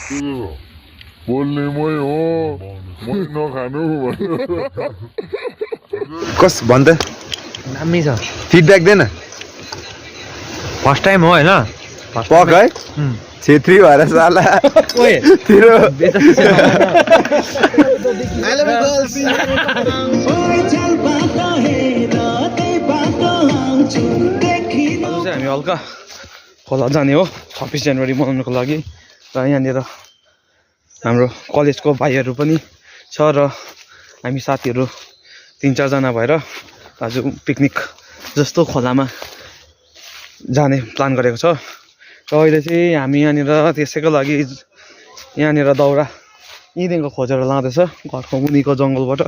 बोल्ने मै हो मै नखानु कस भन्दा दामी छ फिडब्याक देन फर्स्ट टाइम हो हैन पक है छेत्री भएर साला ओए तिरो हामी हल्का खोला जाने हो 26 जनवरी मनाउनको लागि र यहाँनिर हाम्रो कलेजको भाइहरू पनि छ र हामी साथीहरू 3-4 जना भएर आज पिकनिक जस्तो खोलामा जाने प्लान गरेको छ र अहिले चाहिँ हामी यहाँनिर त्यसैको लागि यहाँनिर दाउरा यहीँदेखिको खोजेर लाँदैछ घरको मुनिको जङ्गलबाट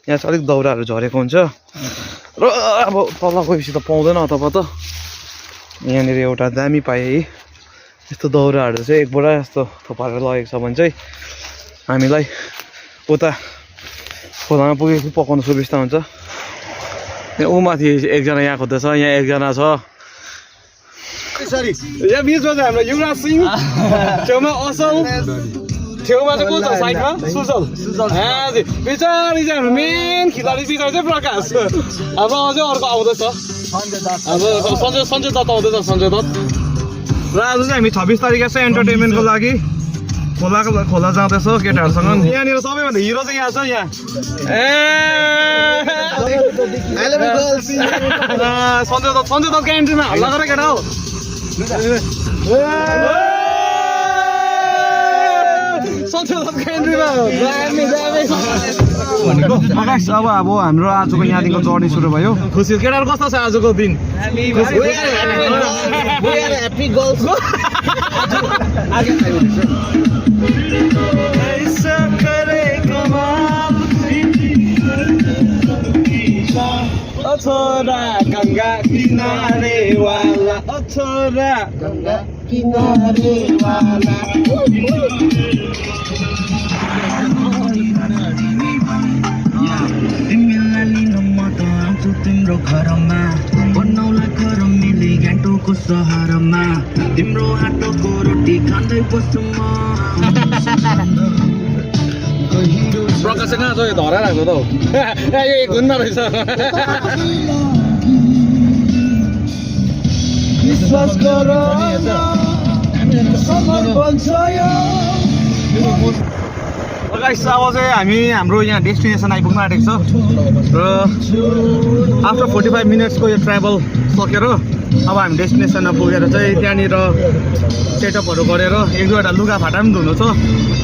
यहाँ चाहिँ अलिक दाउराहरू झरेको हुन्छ र अब तल गएपछि त पाउँदैन अथवा त यहाँनिर एउटा दामी पाएँ है यस्तो दाउराहरू चाहिँ एक बोरा जस्तो थुपारेर लगेको छ भने चाहिँ हामीलाई उता खोलामा पुगेपछि पकाउनु सुविस्ता हुन्छ यहाँ ऊ माथि एकजना यहाँ खोज्दैछ यहाँ एकजना छ यहाँ बिचमा चाहिँ हाम्रो युवराज सिंह छेउमा असल छेउमा चाहिँ को छ साइडमा सुजल पछाडि चाहिँ हाम्रो मेन खेलाडी पछाडि चाहिँ प्रकाश अब अझै अर्को आउँदैछ अब सञ्जय दत्त आउँदैछ सञ्जय दत्त र आज चाहिँ हामी 26 तारिक चाहिँ एन्टरटेनमेन्टको लागि खोला जाँदैछौँ केटाहरूसँग यहाँनिर सबैभन्दा हिरो चाहिँ यहाँ छ यहाँ सञ्जय दत्तको एन्ट्रीमा हल्ला गरेर केटा हो आकाश अब हाम्रो आजको यहाँदेखिको जर्नी सुरु भयो खुसी केटाहरू कस्तो छ आजको दिन छोरा गंगा किनारे वाला छोरा गंगा किनारे वाला तिम्रो घरमा बनाउला घर मिली गान्तोकको सहरमा तिम्रो हाटोको रोटी खाँदै बस्छु म प्रकाश कहाँ छ यो धरा राख्नु त यो एक हुन्न रहेछ विश्वास गर समर्पण छ यो गाइस अब चाहिँ हामी हाम्रो यहाँ डेस्टिनेसन आइपुग्न आँटेको छ र आफ्टर 45 मिनट्सको यो ट्राभल सकेर अब हामी डेस्टिनेसनमा पुगेर चाहिँ त्यहाँनिर सेटअपहरू गरेर एक दुईवटा लुगाफाटा पनि धुनु छ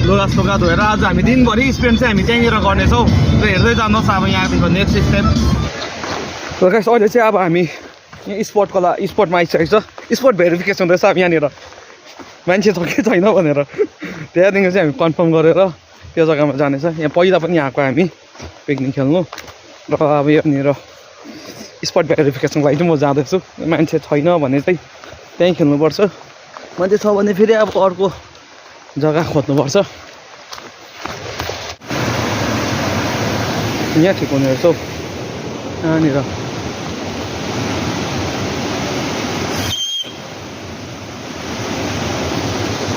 लुगा धोएर आज हामी दिनभरि स्पेन्ड चाहिँ हामी त्यहीँनिर गर्नेछौँ र हेर्दै जानुहोस् अब यहाँदेखिको नेक्स्ट स्टेप र गाइस अहिले चाहिँ अब हामी यहाँ स्पटमा आइसकेको छ स्पट भेरिफिकेसन रहेछ अब यहाँनिर मान्छे छ कि छैन भनेर त्यहाँदेखि चाहिँ हामी कन्फर्म गरेर त्यो जग्गामा जानेछ यहाँ पहिला पनि आएको हामी पिकनिक खेल्नु र अब यहाँनिर स्पट भेरिफिकेसनको लागि चाहिँ म जाँदैछु मान्छे छैन भने चाहिँ त्यहीँ खेल्नुपर्छ मान्छे छ भने फेरि अब अर्को जग्गा खोज्नुपर्छ यहाँ ठिक हुने रहेछ यहाँनिर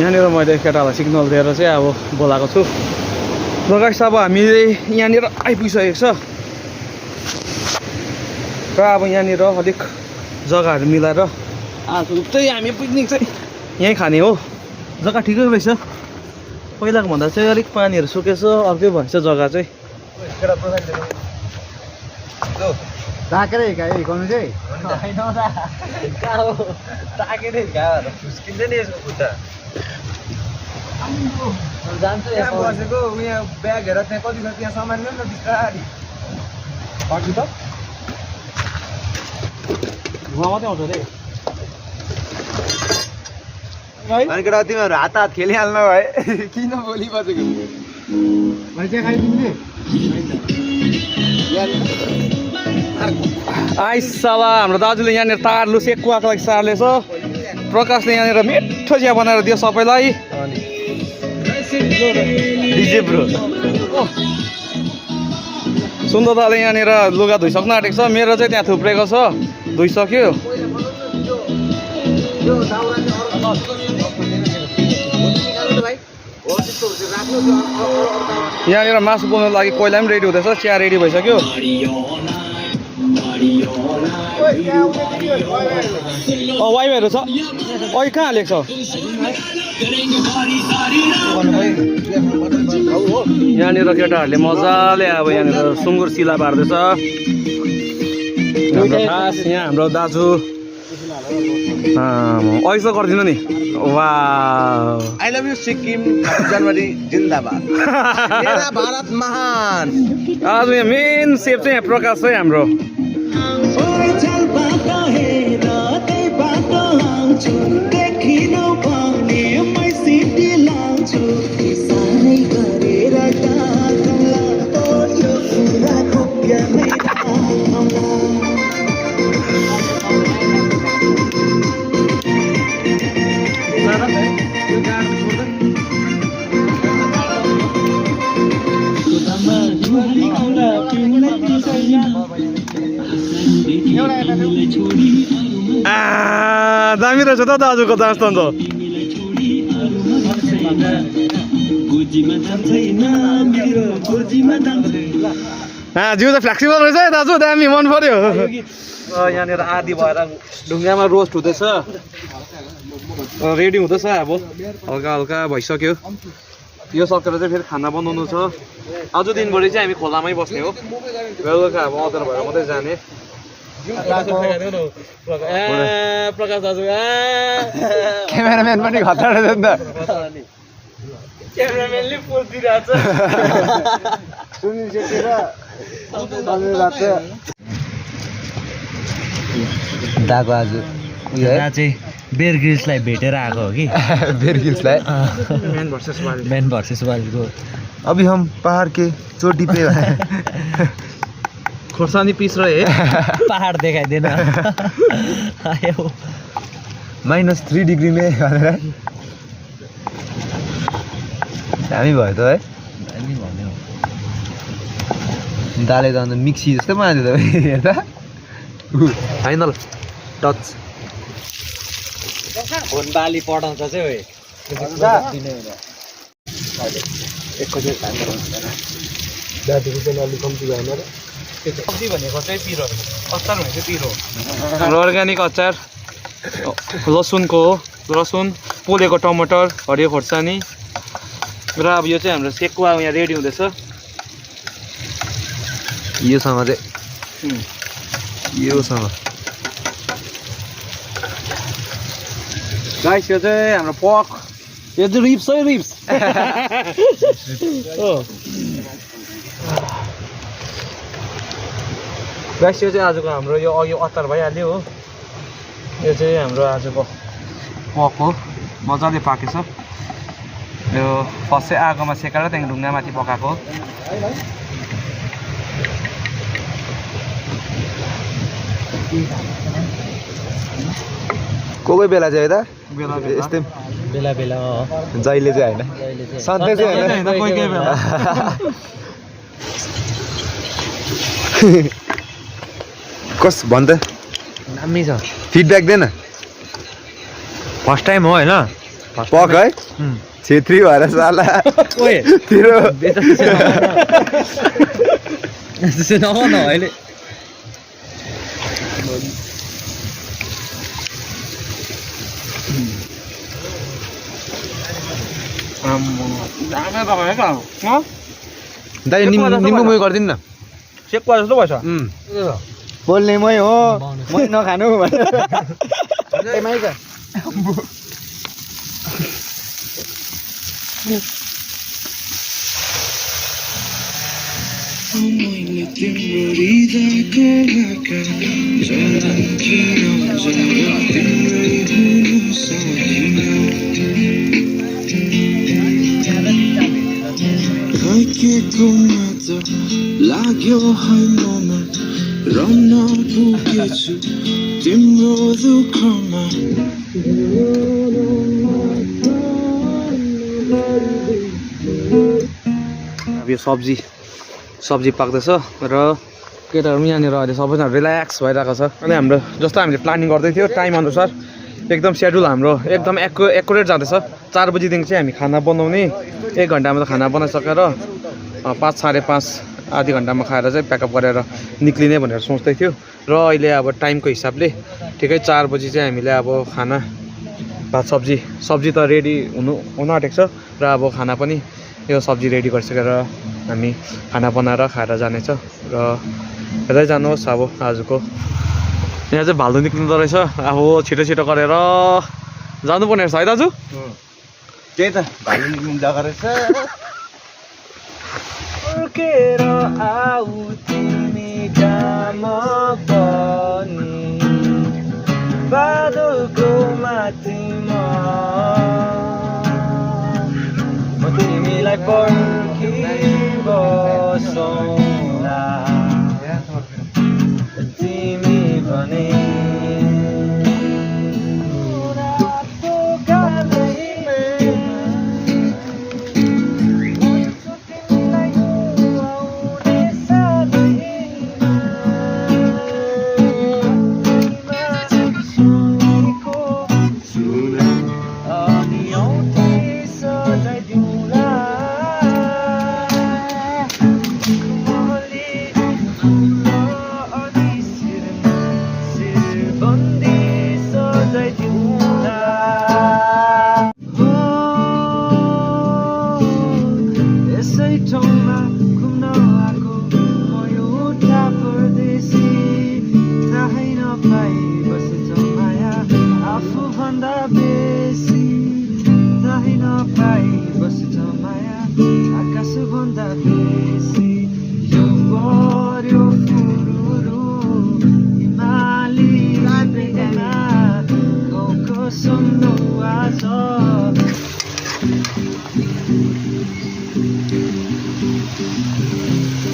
यहाँनिर मैले केटालाई सिग्नल दिएर चाहिँ अब बोलाएको छु र गाइस अब हामीले यहाँनिर आइपुगिसकेको छ र अब यहाँनिर अलिक जग्गाहरू मिलाएर आज चाहिँ हामी पिकनिक चाहिँ यहीँ खाने हो जग्गा ठिकै रहेछ पहिलाको भन्दा चाहिँ अलिक पानीहरू सुकेछ अर्कै भएछ जग्गा चाहिँ ब्यागहरू त्यहाँ कति छ त्यहाँ सामान ल्याउनु न बिस्तारी बाँकी त धुवा मात्रै आउँछ रे अनि केटा तिमीहरू हात खेलिहाल्नु भाइ किन बोली बसेको आइसाला हाम्रो दाजुले यहाँनिर तार लुसे कुवाको लागि सार्लेछ प्रकाशले यहाँनिर मिठो चिया बनाएर दियो सबैलाई डिजे ब्रो सुन्दरताले यहाँनिर लुगा धोइसक्न आँटेको छ मेरो चाहिँ त्यहाँ थुप्रेको छ धोइसक्यो यहाँनिर मासु बनाउनुको लागि कोइला पनि रेडी हुँदैछ चिया रेडी भइसक्यो वाइफाइहरू छ अहिले कहाँ हालेको छ यहाँनिर केटाहरूले मजाले अब यहाँनिर सुँगुर सिला पार्दैछ खास यहाँ हाम्रो दाजु ऐसो गरिदिनु नि वा आई लभ यु सिक्किम जनवरी जिन्दाबाद मेरा भारत महान आज यहाँ मेन सेफ चाहिँ यहाँ प्रकाश है हाम्रो दामी रहेछ त दाजुको डान्स त अन्त जिउ त फ्लेक्सिबल रहेछ है दाजु दामी मन पर्यो यहाँनिर आदि भएर ढुङ्गामा रोस्ट हुँदैछ रेडी हुँदैछ अब हल्का हल्का भइसक्यो यो सकेर चाहिँ फेरि खाना बनाउनु छ आज दिनभरि चाहिँ हामी खोलामै बस्ने हो बेलुका अब अदर भएर मात्रै जाने प्रकाश दाजु क्यामेराम्यान पनि खतरा रहेछ नि त क्यामेराम्यानले पोज दिइरहेछ सुनिल शेट्टी र दाको आज चाहिँ बेयर ग्रिल्सलाई भेटेर आएको हो कि बेयर ग्रिल्सलाई मैन वर्सेस वाइल्ड को अभी हम पहाड़ के चोटी पे खोर्सानी पिस रहे पहाड देखाइदिएन आयो -3 डिग्री में हामी भयो त है अनि भन्यो दाले त अन्त मिक्सी जस्तै बनाइदियो त हेर्दा फाइनल टच फोन बाली पढाउँछ चाहिँ ओए सब्जी भनेको चाहिँ पिरो अचार भनेको पिरो हाम्रो अर्ग्यानिक अचार लसुनको हो लसुन पोलेको टमाटर हरियो खोर्सानी र अब यो चाहिँ हाम्रो सेकुवा यहाँ रेडी हुँदैछ योसँग चाहिँ योसँग गाइस यो चाहिँ हाम्रो पक यो चाहिँ रिप्स है रिप्स गाइस यो चाहिँ आजको हाम्रो यो अघि अचार भइहाल्यो हो यो चाहिँ हाम्रो आजको पक हो मजाले पाकेछ यो फर्स्ट चाहिँ आगोमा सेकाएर त्यहाँदेखि ढुङ्गामाथि पकाएको कोही बेला चाहिँ यता बेला यस्तै बेला बेला जहिले चाहिँ होइन सधैँ चाहिँ होइन कोही कोही बेला कस भन् त दामी छ फिडब्याक देन फर्स्ट टाइम हो होइन पक है छेत्री भएर साला ओए तेरो त्यसो नभन अहिले दाइ निम्बु मुही गरिदिनु न सेकुवा जस्तो भएछ बोल्ने मै हो मै नखानु लाग्यो हैन रम्न पुगेछु तिम्रो दुःखमा अब यो सब्जी पाक्दैछ र केटाहरू पनि यहाँनिर अहिले सबैजना रिल्याक्स भइरहेको छ अनि हाम्रो जस्तो हामीले प्लानिङ गर्दै थियो टाइम अनुसार एकदम सेड्युल हाम्रो एकदम एकुरेट जाँदैछ 4 बजीदेखि चाहिँ हामी खाना बनाउने 1 घन्टामा त खाना बनाइसकेर 5 साढे 5 आधी घन्टामा खाएर चाहिँ प्याकअप गरेर निक्लिने भनेर सोच्दै थियो र अहिले अब टाइमको हिसाबले ठिकै 4 बजी चाहिँ हामीले अब खाना भात सब्जी त रेडी हुन आँटेको छ र अब खाना पनि यो सब्जी रेडी गरिसकेर हामी खाना बनाएर खाएर जानेछ र हेर्दै जानुहोस् अब आजको यहाँ चाहिँ भालु निक्लिँदो रहेछ अब छिटो गरेर जानुपर्ने रहेछ है दाजु त्यही त भालु निक्लिनु जग्गा रहेछ फर्केर आऊ तिमी काम पनि बादलको माथिमा म तिमीलाई पर्खिबसौँला तिमी भने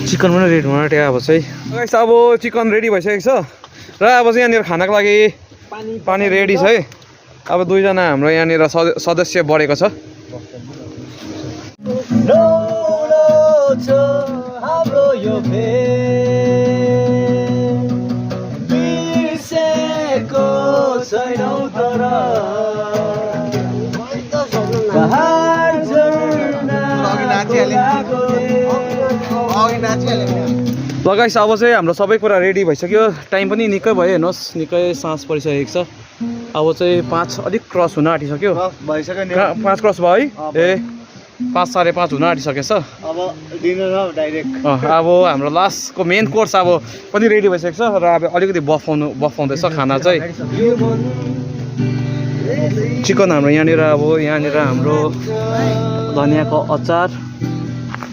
चिकन पनि रेडी हुन आँट्यो अब चाहिँ अब चिकन रेडी भइसकेको छ र अब चाहिँ यहाँनिर खानाको लागि पानी रेडी छ है अब 2 जना हाम्रो यहाँनिर सदस्य बढेको छ ल गाइस अब चाहिँ हाम्रो सबै कुरा रेडी भइसक्यो टाइम पनि निकै भयो हेर्नुहोस् निकै साँझ परिसकेको छ अब चाहिँ 5 अलिक क्रस हुन आँटिसक्यो 5 क्रस भयो है ए 5 साढे 5 हुन आँटिसकेछ अब डिनर हो डाइरेक्ट अब हाम्रो लास्टको मेन कोर्स अब पनि रेडी भइसकेको छ र अब अलिकति बफाउँदैछ खाना चाहिँ चिकन हाम्रो यहाँनिर हाम्रो धनियाँको अचार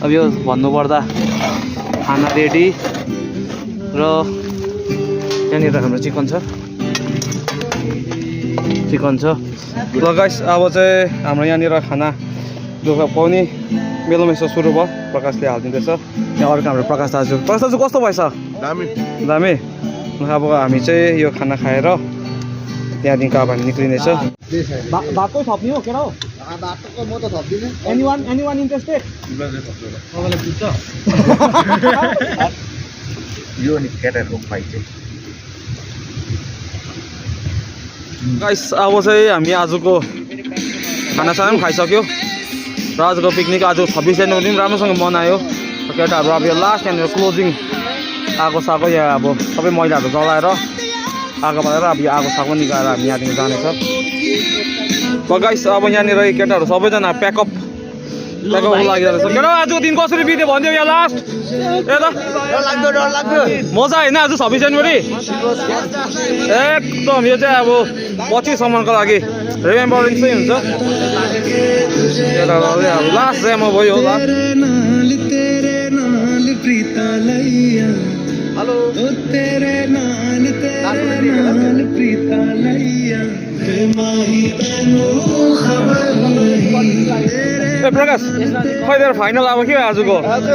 अब यो भन्नुपर्दा खाना रेडी र यहाँनिर हाम्रो चिकन छ ल गाइस अब चाहिँ हाम्रो यहाँनिर खाना पाउने बेलुमेसो सुरु भयो प्रकाशले हालिदिँदैछ यहाँ अर्को हाम्रो प्रकाश दाजु कस्तो भएछ दामी अब हामी चाहिँ यो खाना खाएर त्यहाँदेखिको अब हामी निक्लिनेछ भातकै थप्ने हो केटा हो बाटोको म त थप्दिनँ एनीवान इन्ट्रेस्टेड यो नि केटाहरूको फाइट चाहिँ गाइस अब चाहिँ हामी आजको खानासाना पनि खाइसक्यो र आजको पिकनिक आज 26 जनवरी पनि राम्रोसँग मनायो केटाहरू अब यो लास्ट यहाँनिर क्लोजिङ आगो सागो यहाँ अब सबै मैलाहरू जलाएर आगो बालेर अब यो आगो सागो निकालेर हामी यहाँदेखि जानेछ गाइस अब यहाँनिर केटाहरू सबैजना प्याकअप लागिरहेको छ केटा आजको दिन कसरी बित्यो भनिदियो यहाँ लास्ट मजा होइन आज 26 जनवरी एकदम यो चाहिँ अब पछिसम्मको लागि रिमेम्बरिङ चाहिँ हुन्छ केटाहरू अब लास्ट रेमो भयो होला हेलो ए प्रकाश खै तेरो फाइनल अब के आजको आज